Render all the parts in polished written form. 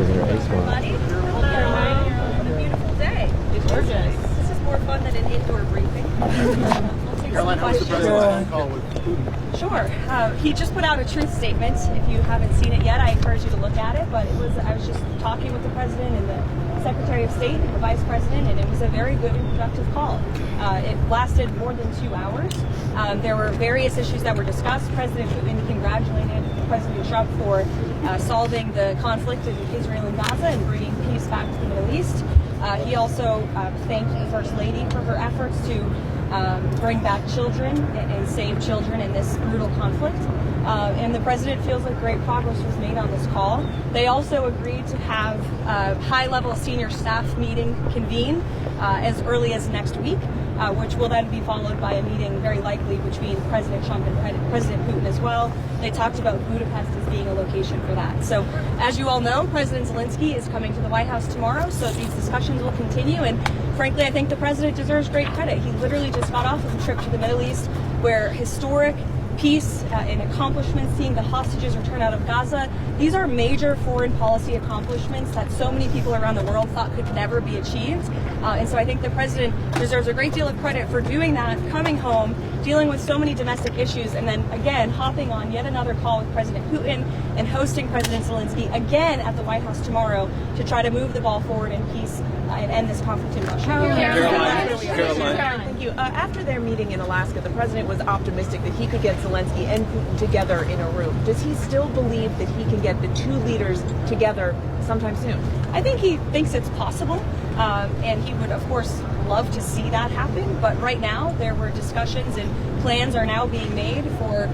Visitor Ace one. Buddy, a beautiful day. It's gorgeous. This is more fun than an indoor briefing. Caroline, how was the president's phone call with Putin? Sure. He just put out a truth statement. If you haven't seen it yet, I encourage you to look at it. But I was just talking with the president and the Secretary of State and the Vice President, and it was a very good and productive call. It lasted more than 2 hours. There were various issues that were discussed. President Putin congratulated President Trump for solving the conflict in Israel and Gaza and bringing peace back to the Middle East. He also thanked the First Lady for her efforts to bring back children and save children in this brutal conflict. And the president feels like great progress was made on this call. They also agreed to have a high-level senior staff meeting convene as early as next week, which will then be followed by a meeting very likely between President Trump and President Putin as well. They talked about Budapest as being a location for that. So as you all know, President Zelensky is coming to the White House tomorrow, so these discussions will continue. And frankly, I think the president deserves great credit. He literally just got off of a trip to the Middle East where historic peace and accomplishments, seeing the hostages return out of Gaza. These are major foreign policy accomplishments that so many people around the world thought could never be achieved. And so I think the president deserves a great deal of credit for doing that, coming home, dealing with so many domestic issues, and then again hopping on yet another call with President Putin and hosting President Zelensky again at the White House tomorrow to try to move the ball forward in peace and end this conflict in Russia. Caroline. Thank you. After their meeting in Alaska, the president was optimistic that he could get Zelensky and Putin together in a room. Does he still believe that he can get the two leaders together sometime soon? I think he thinks it's possible, and he would, of course, love to see that happen. But right now, there were discussions and plans are now being made for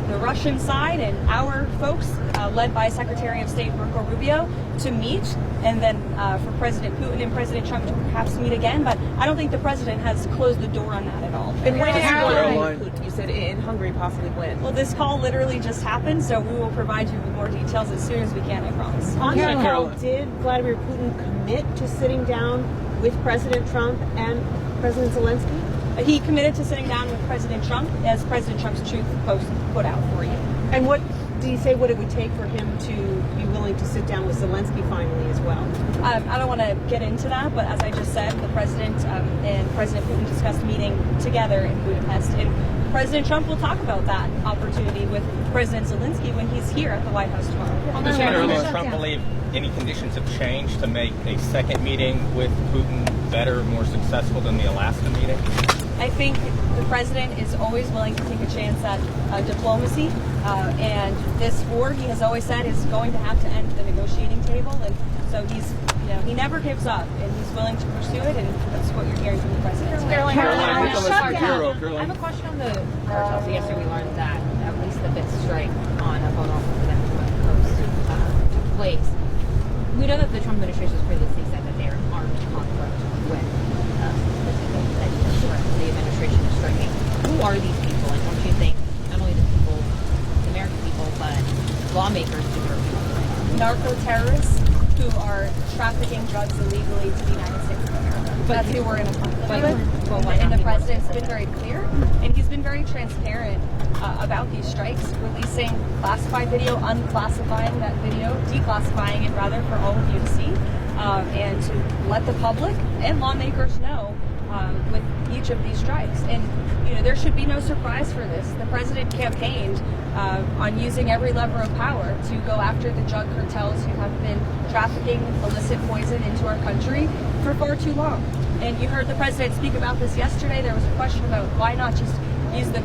the Russian side and our folks, led by Secretary of State Marco Rubio, to meet, and then for President Putin and President Trump to perhaps meet again. But I don't think the president has closed the door on that at all. And when is he going to Putin? You said in Hungary, possibly when? Well, this call literally just happened, so we will provide you with more details as soon as we can, I promise. On that call, did Vladimir Putin commit to sitting down with President Trump and President Zelensky? He committed to sitting down with President Trump, as President Trump's truth post put out for you. And what did he say what it would take for him to be willing to sit down with Zelensky finally as well? I don't want to get into that, but as I just said, the president and President Putin discussed meeting together in Budapest, and President Trump will talk about that opportunity with President Zelensky when he's here at the White House tomorrow. Does President Trump believe any conditions have changed to make a second meeting with Putin better, more successful than the Alaska meeting? I think the president is always willing to take a chance at diplomacy, and this war, he has always said, is going to have to end at the negotiating table, and so he never gives up, and he's willing to pursue it, and that's what you're hearing from the president. Caroline, I have a question on the cartels. Yesterday we learned that at least the fifth strike on a boat off of the Mexican coast took place. We know that the Trump administration has previously said that they are in armed conflict with the administration is striking. Who are these people? And don't you think not only the people, the American people, but lawmakers deserve to narco-terrorists who are trafficking drugs illegally to the United States of America. That's who we're in a conflict with. And the president's been very clear, and he's been very transparent about these strikes, releasing classified video, unclassifying that video, declassifying it rather for all of you to see, and to let the public and lawmakers know with each of these strikes. And there should be no surprise for this. The president campaigned on using every lever of power to go after the drug cartels who have been trafficking illicit poison into our country for far too long. And you heard the president speak about this yesterday. There was a question about why not just use the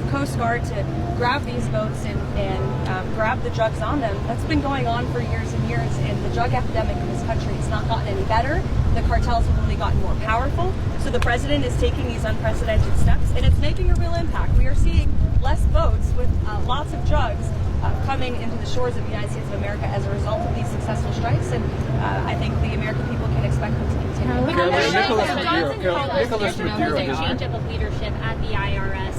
Coast Guard to grab these boats and grab the drugs on them. That's been going on for years and years, and the drug epidemic in this country has not gotten any better. The cartels have only gotten more powerful. So the president is taking these unprecedented steps, and it's making a real impact. We are seeing less boats with lots of drugs coming into the shores of the United States of America as a result of these successful strikes, and I think the American people can expect them to continue. Nicholas Maduro, there's a change of leadership at the IRS,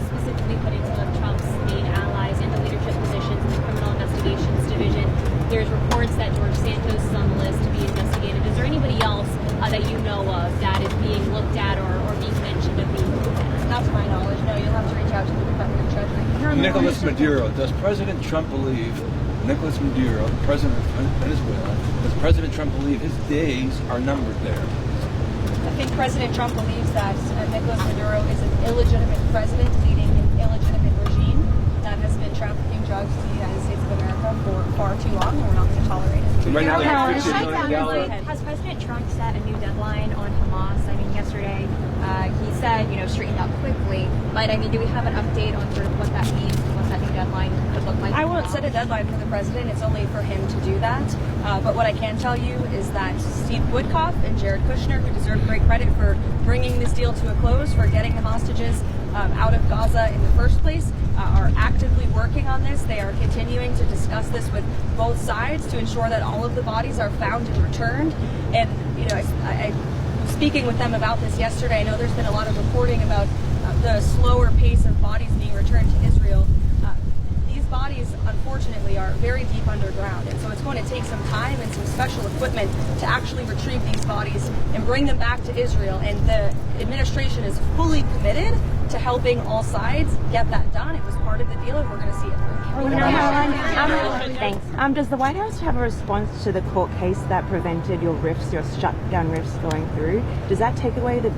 specifically putting some of Trump's main allies into leadership positions in the Criminal Investigations Division. There's reports that George Santos is on the list to be investigated. Is there anybody else that you know of that is being looked at or being mentioned of being looked at? Not to my knowledge, no. You'll have to reach out to the Department of Treasury. Nicholas Maduro, does President Trump believe Nicolas Maduro, the president of Venezuela, does President Trump believe his days are numbered there? I think President Trump believes that Nicolas Maduro is an illegitimate president leading an illegitimate regime that has been trafficking drugs to the United States of America for far too long, and we're not going to tolerate it. So right now, they have $50 million. Has President Trump set a new deadline on Hamas? I mean, yesterday he said, straighten up quickly. But I mean, do we have an update on sort of what that means and what that new deadline could look like? I won't set a deadline for the president. It's only for him to do that. But what I can tell you is that Steve Woodcock and Jared Kushner, who deserve great credit for bringing this deal to a close, for getting the hostages out of Gaza in the first place, are actively working on this. They are continuing to discuss this with both sides to ensure that all of the bodies are found and returned. And, I was speaking with them about this yesterday. I know there's been a lot of reporting about the slower pace of bodies being returned to Israel. These bodies, unfortunately, are very deep underground, and so it's going to take some time and some special equipment to actually retrieve these bodies and bring them back to Israel. And the administration is fully committed to helping all sides get that done. It was part of the deal, and we're going to see it through. Thanks. Does the White House have a response to the court case that prevented your shutdown rifts going through? Does that take away the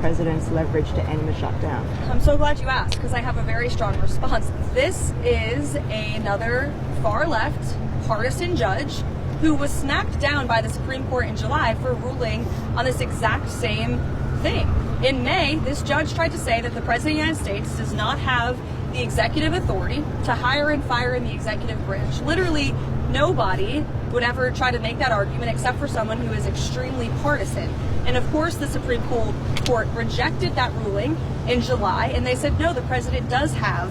president's leverage to end the shutdown? I'm so glad you asked, because I have a very strong response. This is another far-left partisan judge who was snapped down by the Supreme Court in July for ruling on this exact same thing. In May, this judge tried to say that the President of the United States does not have the executive authority to hire and fire in the executive branch. Literally, nobody would ever try to make that argument except for someone who is extremely partisan. And of course, the Supreme Court rejected that ruling in July, and they said, no, the president does have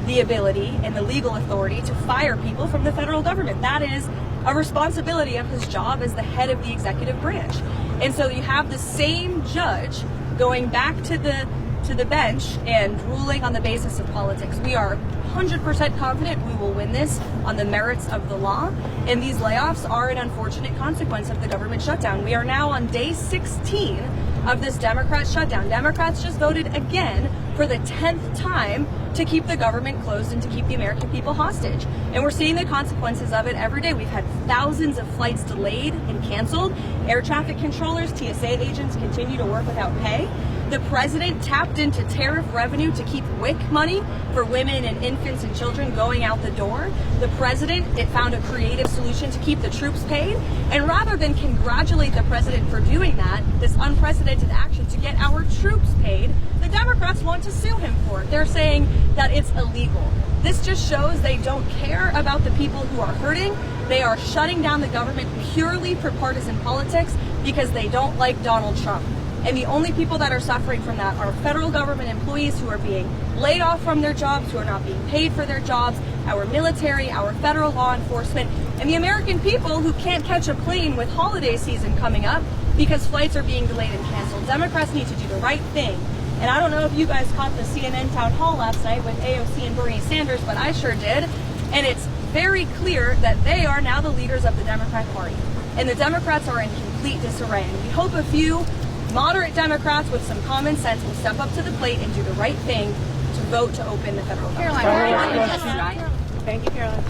the ability and the legal authority to fire people from the federal government. That is a responsibility of his job as the head of the executive branch. And so you have the same judge going back to the bench and ruling on the basis of politics. We are 100% confident we will win this on the merits of the law, and these layoffs are an unfortunate consequence of the government shutdown. We are now on day 16 of this Democrat shutdown. Democrats just voted again for the 10th time to keep the government closed and to keep the American people hostage. And we're seeing the consequences of it every day. We've had thousands of flights delayed and canceled. Air traffic controllers, TSA agents continue to work without pay. The president tapped into tariff revenue to keep WIC money for women and infants and children going out the door. The president found a creative solution to keep the troops paid. And rather than congratulate the president for doing that, this unprecedented action to get our troops paid, the Democrats want to sue him for it. They're saying that it's illegal. This just shows they don't care about the people who are hurting. They are shutting down the government purely for partisan politics because they don't like Donald Trump. And the only people that are suffering from that are federal government employees who are being laid off from their jobs, who are not being paid for their jobs, our military, our federal law enforcement, and the American people who can't catch a plane with holiday season coming up because flights are being delayed and canceled. Democrats need to do the right thing. And I don't know if you guys caught the CNN town hall last night with AOC and Bernie Sanders, but I sure did. And it's very clear that they are now the leaders of the Democrat Party. And the Democrats are in complete disarray. And we hope a few moderate Democrats with some common sense will step up to the plate and do the right thing to vote to open the federal government. Thank you, Caroline.